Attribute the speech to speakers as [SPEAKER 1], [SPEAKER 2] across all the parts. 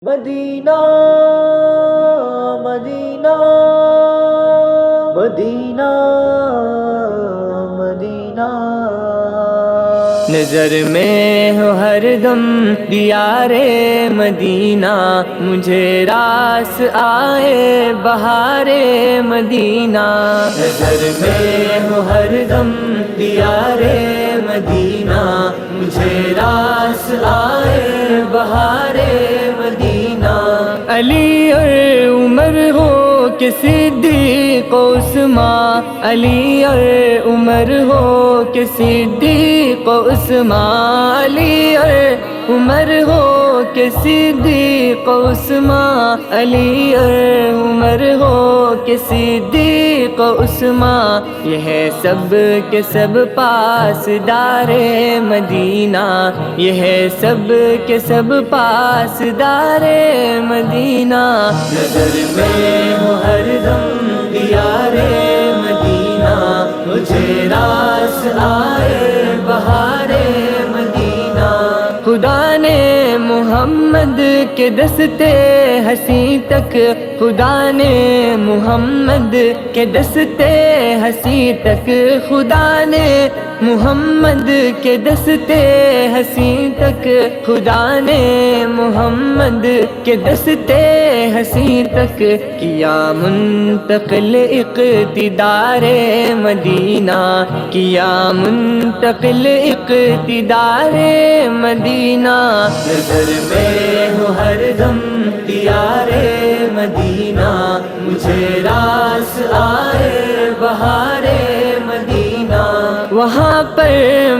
[SPEAKER 1] مدینہ مدینہ مدینہ مدینہ، نظر میں ہو ہر دم دیار مدینہ، مجھے راس آئے بہار مدینہ، نظر میں ہو ہر دم دیار مدینہ، مجھے راس آئے بہار مدینہ، علی اور عمر ہو کہ صدیق و عثمان، علی اور عمر ہو کہ صدیق و عثمان، علی اور عمر ہو کہ صدیق و عثمان، علی اور عمر ہو کہ صدیق و عثمان، یہ ہے سب کے سب پاسدار مدینہ، یہ ہے سب کے سب پاسدار مدینہ، نظر میں ہو ہر دم دیار مدینہ، مجھے راس آئے بہار مدینہ، خدا نے محمد کے دستے ہنسی تک، خدا نے محمد کے دستے ہنسی تک، خدا نے محمد کے دستے ہنسی تک، خدا نے محمد کے دستے ہنسی تک کیا منتقل اقتدار مدینہ، کیا منتقل اقتدار مدینہ، نظر میں ہو ہر دم دیار مدینہ، مجھے راس آئے بہار مدینہ، وہاں پر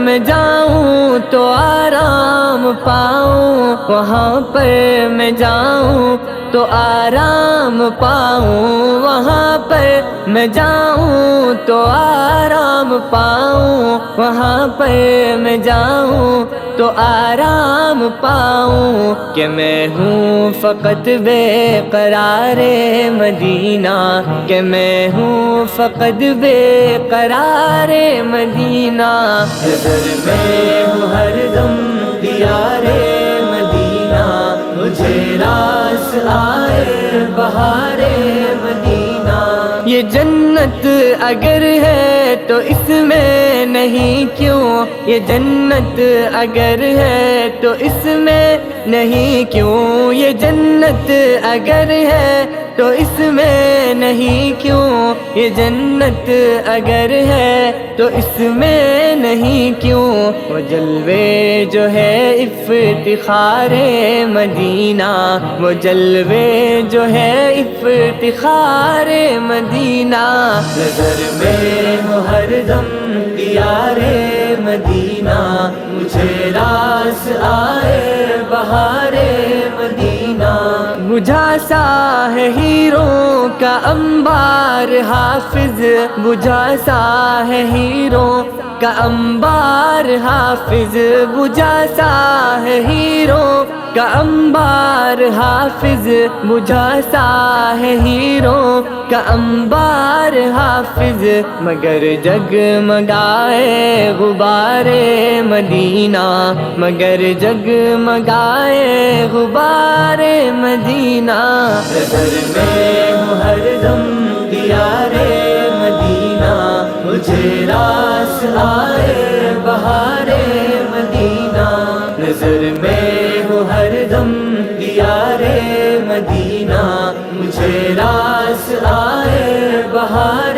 [SPEAKER 1] میں جاؤں تو آرام پاؤں، وہاں پر میں جاؤں تو آرام پاؤں، وہاں پر میں جاؤں تو آرام پاؤں، وہاں پر میں جاؤں تو آرام پاؤں، کہ میں ہوں فقط بے قرار مدینہ، کہ میں ہوں فقط بے قرار مدینہ، نظر میں ہو ہر دم دیار مدینہ، مجھے راس آئے بہار مدینہ، یہ جنت اگر ہے تو اس میں نہیں کیوں، یہ جنت اگر ہے تو اس میں نہیں کیوں، یہ جنت اگر ہے تو اس میں نہیں کیوں، یہ جنت اگر ہے تو اس میں نہیں کیوں، وہ جلوے جو ہے افتخار مدینہ، وہ جلوے جو ہے افتخار مدینہ، نظر میں ہو ہر دم دیار مدینہ، مجھے راس آئے بہار مدینہ، بجھا سا ہے ہیروں کا انبار حافظ، بجھا سا ہے ہیروں کا انبار حافظ، بجھا سا ہے ہیروں کا انبار حافظ، بجھا سا ہے ہیروں کا انبار حافظ، مگر جگمگائے غبار مدینہ، مگر جگمگائے غبار مدینہ، نظر میں ہو ہر دم دیار مدینہ، مجھے راس آئے بہار مدینہ، نظر میں ہو ہر دم دیار مدینہ، مجھے راس آئے بہار